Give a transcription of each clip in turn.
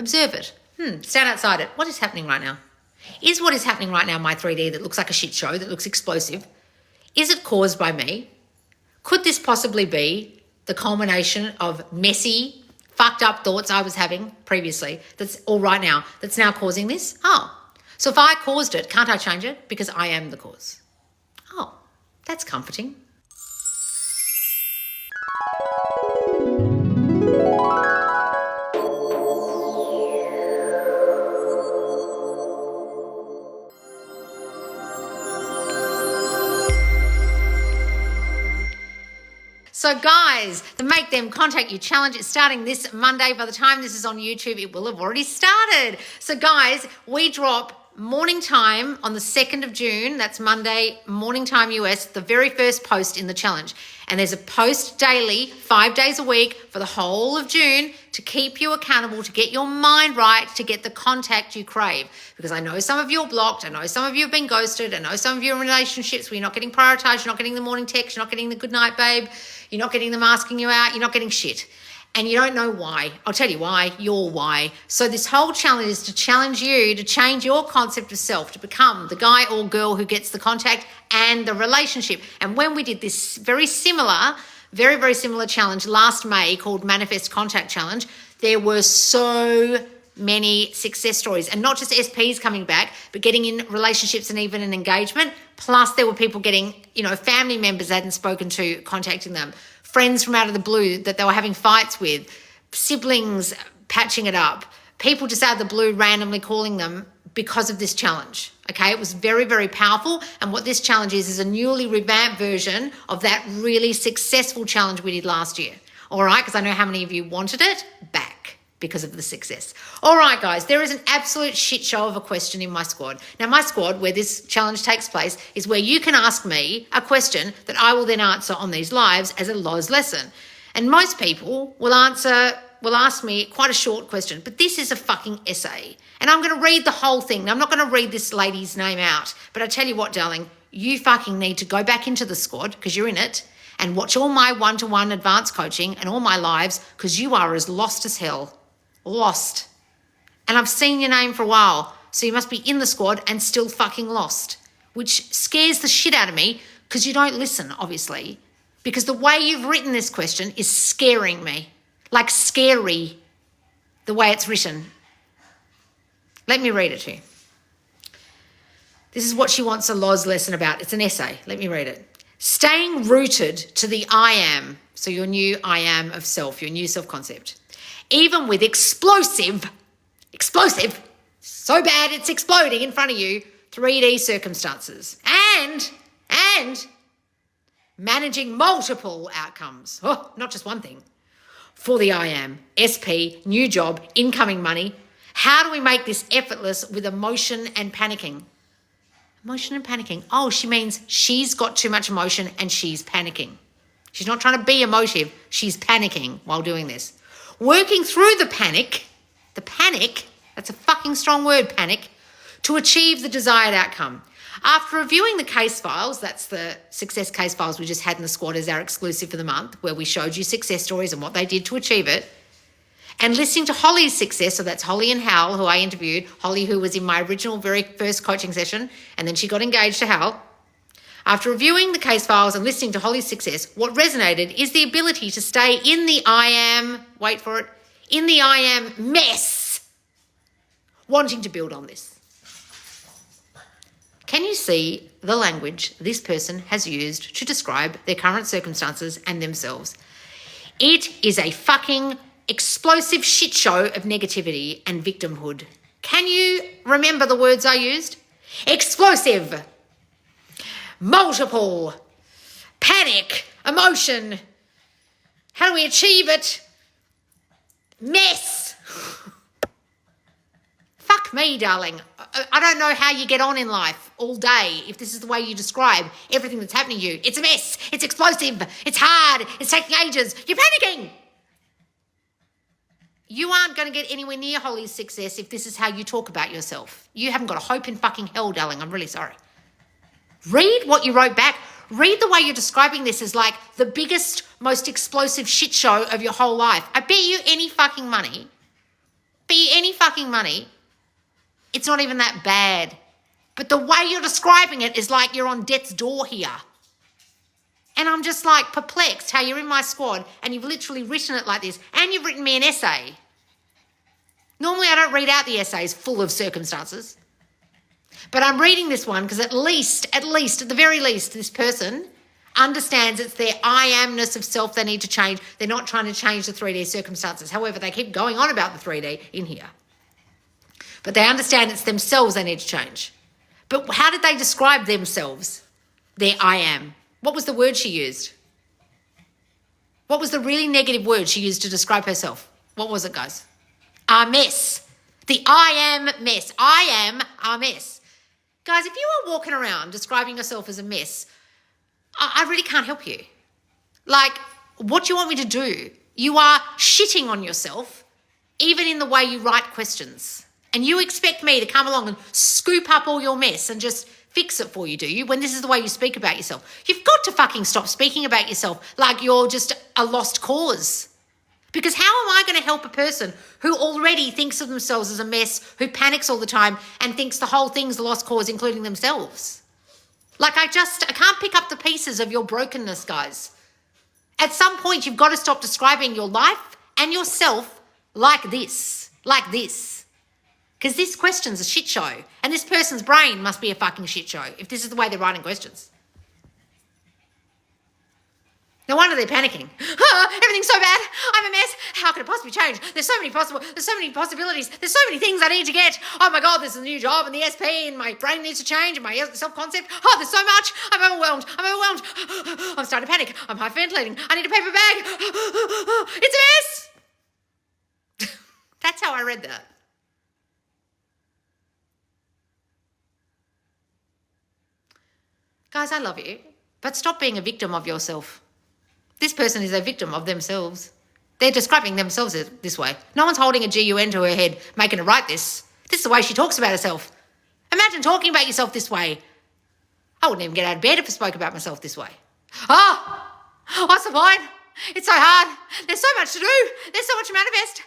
Observe it. Stand outside it. What is happening right now? Is what is happening right now my 3D that looks like a shit show, that looks explosive? Is it caused by me? Could this possibly be the culmination of messy, fucked up thoughts I was having previously right now that's now causing this? Oh, so if I caused it, can't I change it? Because I am the cause. Oh, that's comforting. So guys, the Make Them Contact You Challenge is starting this Monday. By the time this is on YouTube, it will have already started. So guys, we drop morning time on the 2nd of June. That's Monday, morning time US, the very first post in the challenge. And there's a post daily, 5 days a week for the whole of June to keep you accountable, to get your mind right, to get the contact you crave. Because I know some of you are blocked. I know some of you have been ghosted. I know some of you are in relationships where you're not getting prioritized. You're not getting the morning text. You're not getting the good night, babe. You're not getting them asking you out. You're not getting shit. And you don't know why. I'll tell you why. You're why. So this whole challenge is to challenge you to change your concept of self, to become the guy or girl who gets the contact and the relationship. And when we did this very similar challenge last May called Manifest Contact Challenge, there were so many success stories, and not just SPs coming back, but getting in relationships and even an engagement. Plus there were people getting, family members they hadn't spoken to, contacting them, friends from out of the blue that they were having fights with, siblings patching it up, people just out of the blue randomly calling them because of this challenge. Okay, it was very, very powerful. And what this challenge is a newly revamped version of that really successful challenge we did last year. All right, because I know how many of you wanted it back because of the success. All right, guys, there is an absolute shit show of a question in my squad. Now, my squad, where this challenge takes place, is where you can ask me a question that I will then answer on these lives as a Loz lesson. And most people will ask me quite a short question, but this is a fucking essay. And I'm going to read the whole thing. Now, I'm not going to read this lady's name out, but I tell you what, darling, you fucking need to go back into the squad, because you're in it, and watch all my one-to-one advanced coaching and all my lives, because you are as lost as hell. Lost. And I've seen your name for a while, so you must be in the squad and still fucking lost, which scares the shit out of me because you don't listen, obviously, because the way you've written this question is scaring me, like scary, the way it's written. Let me read it to you. This is what she wants a Loz lesson about. It's an essay. Let me read it. Staying rooted to the I am, so your new I am of self, your new self-concept. Even with explosive, so bad it's exploding in front of you, 3D circumstances, and managing multiple outcomes. Oh, not just one thing. For the I am, SP, new job, incoming money. How do we make this effortless with emotion and panicking? Emotion and panicking. Oh, she means she's got too much emotion and she's panicking. She's not trying to be emotive. She's panicking while doing this. Working through the panic, that's a fucking strong word, panic, to achieve the desired outcome. After reviewing the case files, that's the success case files we just had in the squad as our exclusive for the month, where we showed you success stories and what they did to achieve it, and listening to Holly's success, so that's Holly and Hal, who I interviewed, Holly, who was in my original very first coaching session, and then she got engaged to Hal. After reviewing the case files and listening to Holly's success, what resonated is the ability to stay in the I am, wait for it, in the I am mess, wanting to build on this. Can you see the language this person has used to describe their current circumstances and themselves? It is a fucking explosive shit show of negativity and victimhood. Can you remember the words I used? Explosive, multiple, panic, emotion. How do we achieve it? Mess. Fuck me, darling. I don't know how you get on in life all day if this is the way you describe everything that's happening to you. It's a mess. It's explosive. It's hard. It's taking ages. You're panicking. You aren't going to get anywhere near Holly's success if this is how you talk about yourself. You haven't got a hope in fucking hell, darling. I'm really sorry. Read what you wrote back. Read the way you're describing this as like the biggest, most explosive shit show of your whole life. I bet you any fucking money fucking money, it's not even that bad. But the way you're describing it is like you're on death's door here. And I'm just like perplexed how you're in my squad and you've literally written it like this and you've written me an essay. Normally I don't read out the essays full of circumstances. But I'm reading this one because at the very least, this person understands it's their I amness of self they need to change. They're not trying to change the 3D circumstances. However, they keep going on about the 3D in here. But they understand it's themselves they need to change. But how did they describe themselves? Their I am. What was the word she used? What was the really negative word she used to describe herself? What was it, guys? A mess. The I am mess. I am a mess. Guys, if you are walking around describing yourself as a mess, I really can't help you. Like, what do you want me to do? You are shitting on yourself, even in the way you write questions. And you expect me to come along and scoop up all your mess and just fix it for you, do you? When this is the way you speak about yourself. You've got to fucking stop speaking about yourself like you're just a lost cause. Because how am I going to help a person who already thinks of themselves as a mess, who panics all the time and thinks the whole thing's a lost cause, including themselves? Like I can't pick up the pieces of your brokenness, guys. At some point, you've got to stop describing your life and yourself like this. Because this question's a shit show. And this person's brain must be a fucking shit show if this is the way they're writing questions. No wonder they're panicking. Oh, everything's so bad. I'm a mess. How could it possibly change? There's so many possibilities. There's so many things I need to get. Oh my God, there's a new job and the SP and my brain needs to change and my self-concept. Oh, there's so much. I'm overwhelmed. I'm starting to panic. I'm hyperventilating. I need a paper bag. It's a mess. That's how I read that. Guys, I love you, but stop being a victim of yourself. This person is a victim of themselves. They're describing themselves this way. No one's holding a GUN to her head, making her write this. This is the way she talks about herself. Imagine talking about yourself this way. I wouldn't even get out of bed if I spoke about myself this way. Oh, what's the point? It's so hard. There's so much to do. There's so much to manifest.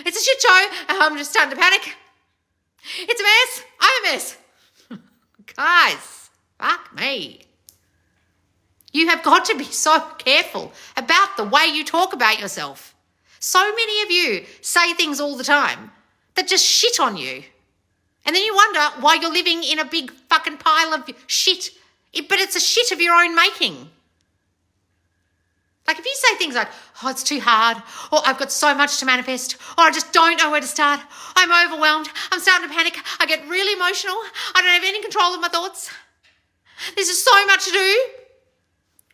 It's a shit show. I'm just starting to panic. It's a mess. I'm a mess. Guys. Fuck me. You have got to be so careful about the way you talk about yourself. So many of you say things all the time that just shit on you. And then you wonder why you're living in a big fucking pile of shit. But it's a shit of your own making. Like if you say things like, oh, it's too hard, or I've got so much to manifest, or I just don't know where to start, I'm overwhelmed, I'm starting to panic, I get really emotional, I don't have any control of my thoughts. There's just so much to do.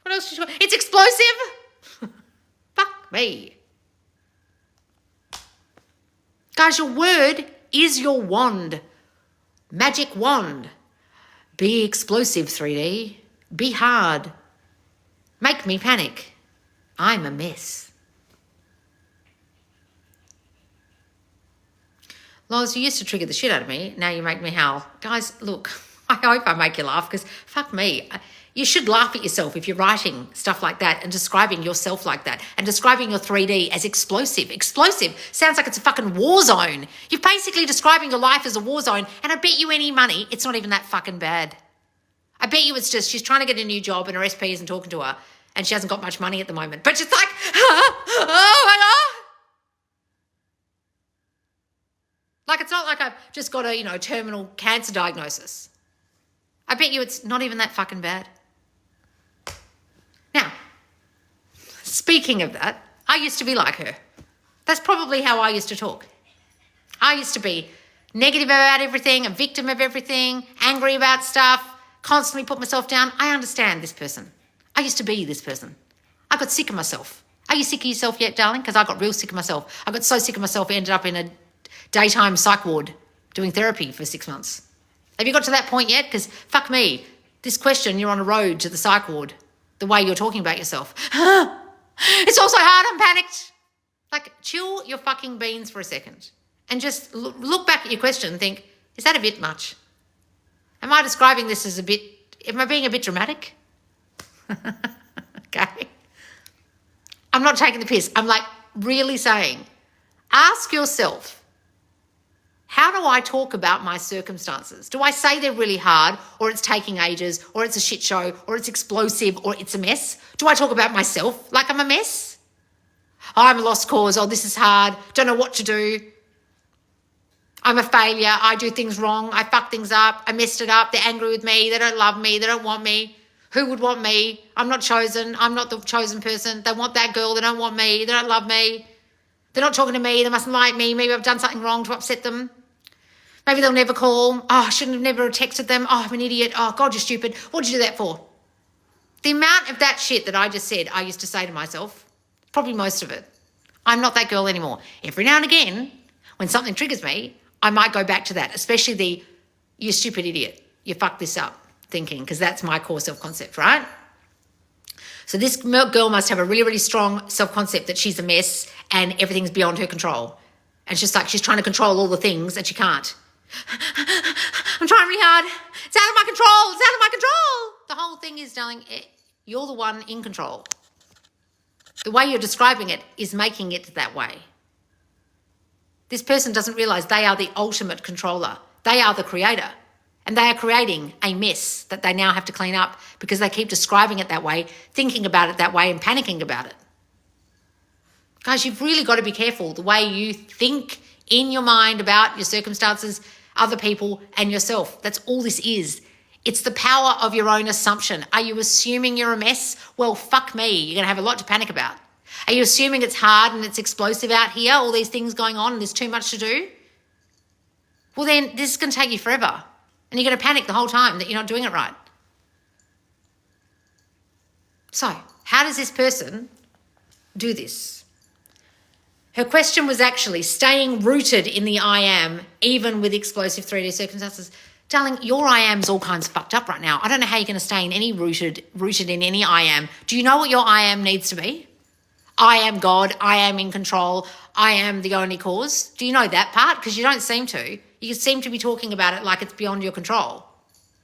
What else? It's explosive. Fuck me. Guys, your word is your wand. Magic wand. Be explosive, 3D. Be hard. Make me panic. I'm a mess. Loz, you used to trigger the shit out of me. Now you make me howl. Guys, look. I hope I make you laugh because fuck me. You should laugh at yourself if you're writing stuff like that and describing yourself like that and describing your 3D as explosive. Explosive sounds like it's a fucking war zone. You're basically describing your life as a war zone, and I bet you any money it's not even that fucking bad. I bet you it's just she's trying to get a new job and her SP isn't talking to her and she hasn't got much money at the moment. But she's like, oh my God. Like it's not like I've just got a, terminal cancer diagnosis. I bet you it's not even that fucking bad. Now, speaking of that, I used to be like her. That's probably how I used to talk. I used to be negative about everything, a victim of everything, angry about stuff, constantly put myself down. I understand this person. I used to be this person. I got sick of myself. Are you sick of yourself yet, darling? Because I got real sick of myself. I got so sick of myself, I ended up in a daytime psych ward doing therapy for 6 months. Have you got to that point yet? Because fuck me, this question, you're on a road to the psych ward, the way you're talking about yourself. It's all so hard, I'm panicked. Like, chill your fucking beans for a second and just look back at your question and think, is that a bit much? Am I describing this as am I being a bit dramatic? Okay. I'm not taking the piss. I'm like really saying, ask yourself, How do I talk about my circumstances? Do I say they're really hard, or it's taking ages, or it's a shit show, or it's explosive, or it's a mess? Do I talk about myself like I'm a mess? Oh, I'm a lost cause. Oh, this is hard. Don't know what to do. I'm a failure. I do things wrong. I fuck things up. I messed it up. They're angry with me. They don't love me. They don't want me. Who would want me? I'm not chosen. I'm not the chosen person. They want that girl. They don't want me. They don't love me. They're not talking to me. They mustn't like me. Maybe I've done something wrong to upset them. Maybe they'll never call. Oh, I shouldn't have never texted them. Oh, I'm an idiot. Oh, God, you're stupid. What did you do that for? The amount of that shit that I just said, I used to say to myself, probably most of it. I'm not that girl anymore. Every now and again, when something triggers me, I might go back to that, especially the, you stupid idiot, you fucked this up thinking, because that's my core self-concept, right? So this girl must have a really, really strong self-concept that she's a mess and everything's beyond her control. And it's just like she's trying to control all the things and she can't. I'm trying really hard. It's out of my control. It's out of my control. The whole thing is, darling, you're the one in control. The way you're describing it is making it that way. This person doesn't realize they are the ultimate controller. They are the creator. And they are creating a mess that they now have to clean up because they keep describing it that way, thinking about it that way, and panicking about it. Guys, you've really got to be careful the way you think in your mind about your circumstances, other people, and yourself. That's all this is. It's the power of your own assumption. Are you assuming you're a mess? Well, fuck me. You're going to have a lot to panic about. Are you assuming it's hard and it's explosive out here, all these things going on and there's too much to do? Well, then this is going to take you forever. And you're going to panic the whole time that you're not doing it right. So, how does this person do this? Her question was actually staying rooted in the I am, even with explosive 3D circumstances. Darling, your I am's all kinds of fucked up right now. I don't know how you're going to stay in any rooted in any I am. Do you know what your I am needs to be? I am God. I am in control. I am the only cause. Do you know that part? Because you don't seem to. You seem to be talking about it like it's beyond your control.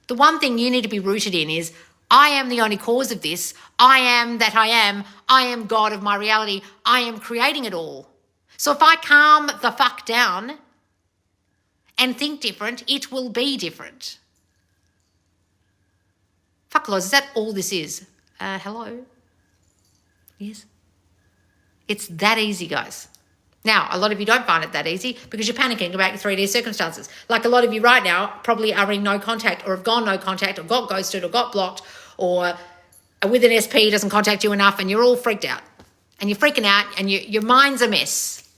The one thing you need to be rooted in is, I am the only cause of this. I am that I am. I am God of my reality. I am creating it all. So if I calm the fuck down and think different, it will be different. Fuck laws, is that all this is? Hello? Yes? It's that easy, guys. Now, a lot of you don't find it that easy because you're panicking about your 3D circumstances. Like a lot of you right now probably are in no contact or have gone no contact or got ghosted or got blocked or are with an SP doesn't contact you enough and you're all freaked out. And you're freaking out and your mind's a mess.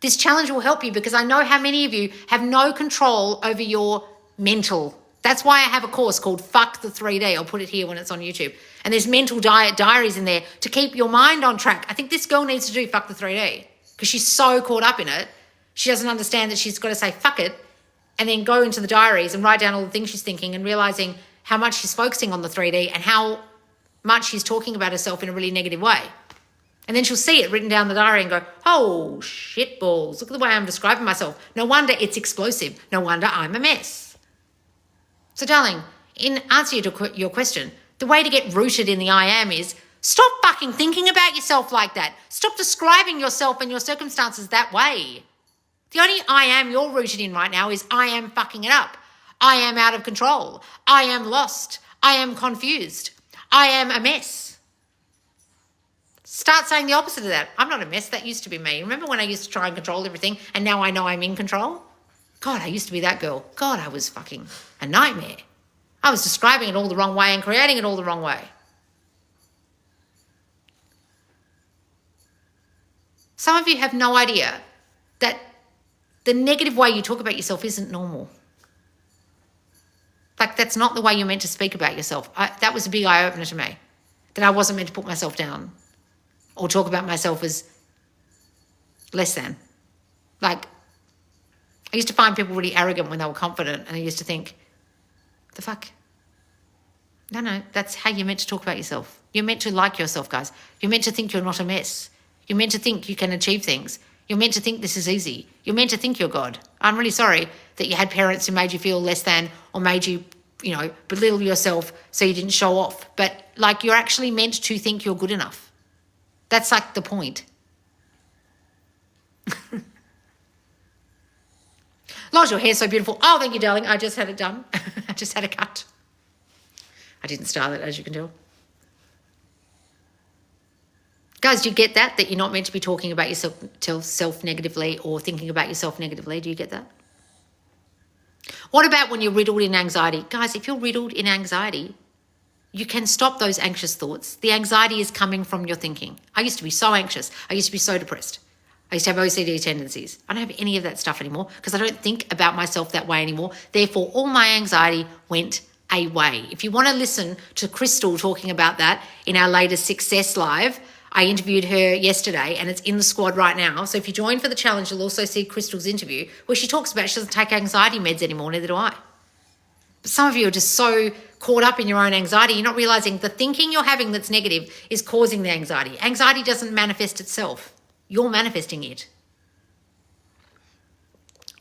This challenge will help you because I know how many of you have no control over your mental. That's why I have a course called Fuck the 3D. I'll put it here when it's on YouTube. And there's mental diaries in there to keep your mind on track. I think this girl needs to do Fuck the 3D because she's so caught up in it. She doesn't understand that she's got to say fuck it and then go into the diaries and write down all the things she's thinking and realizing how much she's focusing on the 3D and how much she's talking about herself in a really negative way. And then she'll see it written down in the diary and go, oh, shit balls. Look at the way I'm describing myself. No wonder it's explosive. No wonder I'm a mess. So, darling, in answer to your question, the way to get rooted in the I am is stop fucking thinking about yourself like that. Stop describing yourself and your circumstances that way. The only I am you're rooted in right now is I am fucking it up. I am out of control. I am lost. I am confused. I am a mess. Start saying the opposite of that. I'm not a mess. That used to be me. Remember when I used to try and control everything and now I know I'm in control? God, I used to be that girl. God, I was fucking a nightmare. I was describing it all the wrong way and creating it all the wrong way. Some of you have no idea that the negative way you talk about yourself isn't normal. Like, that's not the way you're meant to speak about yourself. That was a big eye-opener to me, that I wasn't meant to put myself down or talk about myself as less than. Like, I used to find people really arrogant when they were confident, and I used to think, the fuck? No, that's how you're meant to talk about yourself. You're meant to like yourself, guys. You're meant to think you're not a mess. You're meant to think you can achieve things. You're meant to think this is easy. You're meant to think you're God. I'm really sorry that you had parents who made you feel less than or made you, belittle yourself so you didn't show off. But, you're actually meant to think you're good enough. That's, the point. Loz, your hair's so beautiful. Oh, thank you, darling. I just had it done. I just had a cut. I didn't style it, as you can tell. Guys, do you get that? That you're not meant to be talking about yourself negatively or thinking about yourself negatively? Do you get that? What about when you're riddled in anxiety? Guys, if you're riddled in anxiety, you can stop those anxious thoughts. The anxiety is coming from your thinking. I used to be so anxious. I used to be so depressed. I used to have OCD tendencies. I don't have any of that stuff anymore because I don't think about myself that way anymore. Therefore, all my anxiety went away. If you want to listen to Crystal talking about that in our latest Success Live, I interviewed her yesterday and it's in the squad right now. So if you join for the challenge, you'll also see Crystal's interview where she talks about she doesn't take anxiety meds anymore, neither do I. But some of you are just so caught up in your own anxiety, you're not realizing the thinking you're having that's negative is causing the anxiety. Anxiety doesn't manifest itself. You're manifesting it.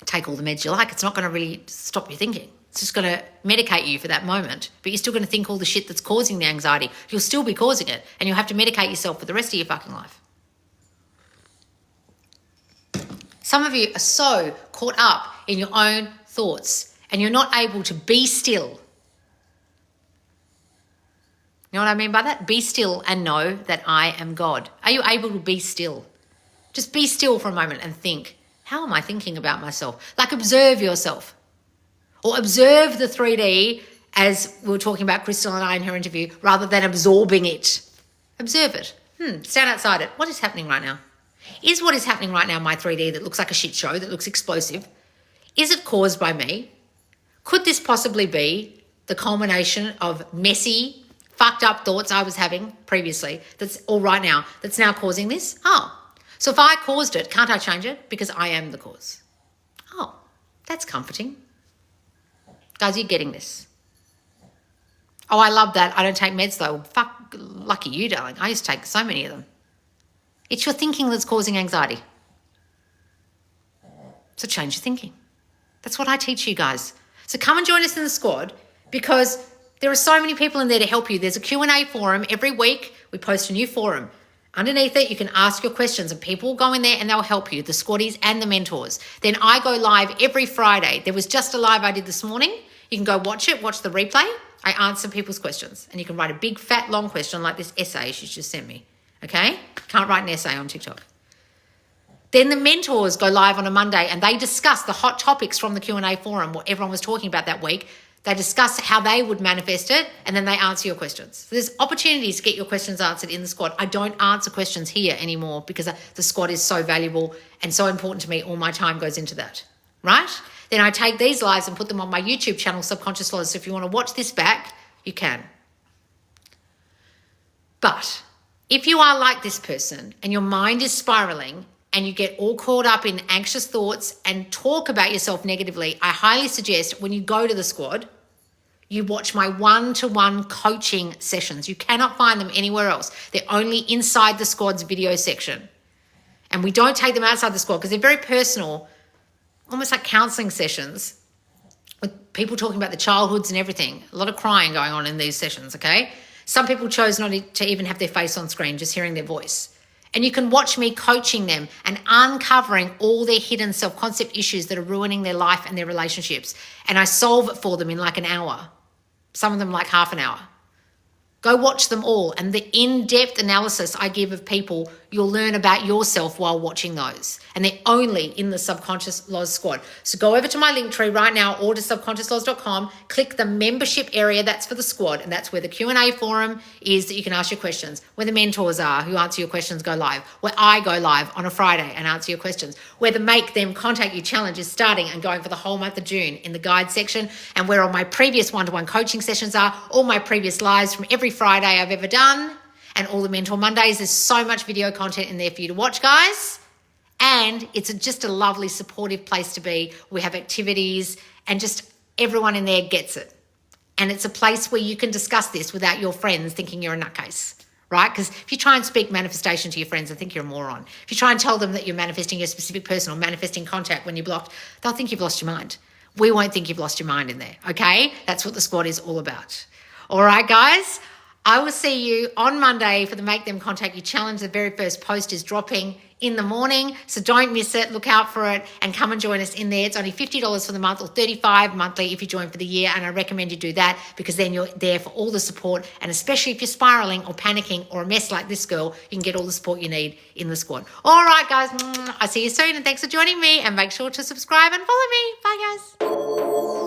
Take all the meds you like. It's not going to really stop you thinking. It's just going to medicate you for that moment, but you're still going to think all the shit that's causing the anxiety. You'll still be causing it, and you'll have to medicate yourself for the rest of your fucking life. Some of you are so caught up in your own thoughts, and you're not able to be still. You know what I mean by that? Be still and know that I am God. Are you able to be still? Just be still for a moment and think, how am I thinking about myself? Like observe yourself. Or observe the 3D as we were talking about Crystal and I in her interview, rather than absorbing it. Observe it. Stand outside it. What is happening right now? Is what is happening right now my 3D that looks like a shit show, that looks explosive? Is it caused by me? Could this possibly be the culmination of messy, fucked up thoughts I was having previously that's all right now, that's now causing this? Oh, so if I caused it, can't I change it? Because I am the cause. Oh, that's comforting. Guys, you're getting this. Oh, I love that. I don't take meds though. Fuck, lucky you, darling. I used to take so many of them. It's your thinking that's causing anxiety. So change your thinking. That's what I teach you guys. So come and join us in the squad because there are so many people in there to help you. There's a Q&A forum. Every week we post a new forum. Underneath it, you can ask your questions and people will go in there and they'll help you, the squaddies and the mentors. Then I go live every Friday. There was just a live I did this morning. You can go watch it, watch the replay. I answer people's questions and you can write a big, fat, long question like this essay she just sent me, okay? Can't write an essay on TikTok. Then the mentors go live on a Monday and they discuss the hot topics from the Q&A forum, what everyone was talking about that week. They discuss how they would manifest it and then they answer your questions. So there's opportunities to get your questions answered in the squad. I don't answer questions here anymore because the squad is so valuable and so important to me. All my time goes into that, right? Then I take these lives and put them on my YouTube channel, Subconscious Laws. So if you want to watch this back, you can. But if you are like this person and your mind is spiraling and you get all caught up in anxious thoughts and talk about yourself negatively, I highly suggest when you go to the squad, you watch my one-to-one coaching sessions. You cannot find them anywhere else. They're only inside the squad's video section. And we don't take them outside the squad because they're very personal, almost like counseling sessions with people talking about the childhoods and everything. A lot of crying going on in these sessions, okay? Some people chose not to even have their face on screen, just hearing their voice. And you can watch me coaching them and uncovering all their hidden self-concept issues that are ruining their life and their relationships. And I solve it for them in like an hour. Some of them like half an hour. Go watch them all. And the in-depth analysis I give of people, you'll learn about yourself while watching those. And they're only in the Subconscious Laws squad. So go over to my link tree right now or to subconsciouslaws.com, click the membership area, that's for the squad. And that's where the Q&A forum is that you can ask your questions, where the mentors are who answer your questions go live, where I go live on a Friday and answer your questions, where the Make Them Contact You challenge is starting and going for the whole month of June in the guide section, and where all my previous one-to-one coaching sessions are, all my previous lives from every Friday I've ever done, and all the Mentor Mondays. There's so much video content in there for you to watch, guys. And it's just a lovely, supportive place to be. We have activities and just everyone in there gets it. And it's a place where you can discuss this without your friends thinking you're a nutcase, right? Because if you try and speak manifestation to your friends, they think you're a moron. If you try and tell them that you're manifesting your specific person or manifesting contact when you're blocked, they'll think you've lost your mind. We won't think you've lost your mind in there, okay? That's what the squad is all about. All right, guys? I will see you on Monday for the Make Them Contact You challenge. The very first post is dropping in the morning, so don't miss it. Look out for it and come and join us in there. It's only $50 for the month or $35 monthly if you join for the year, and I recommend you do that because then you're there for all the support, and especially if you're spiraling or panicking or a mess like this girl, you can get all the support you need in the squad. All right, guys, I'll see you soon, and thanks for joining me, and make sure to subscribe and follow me. Bye, guys.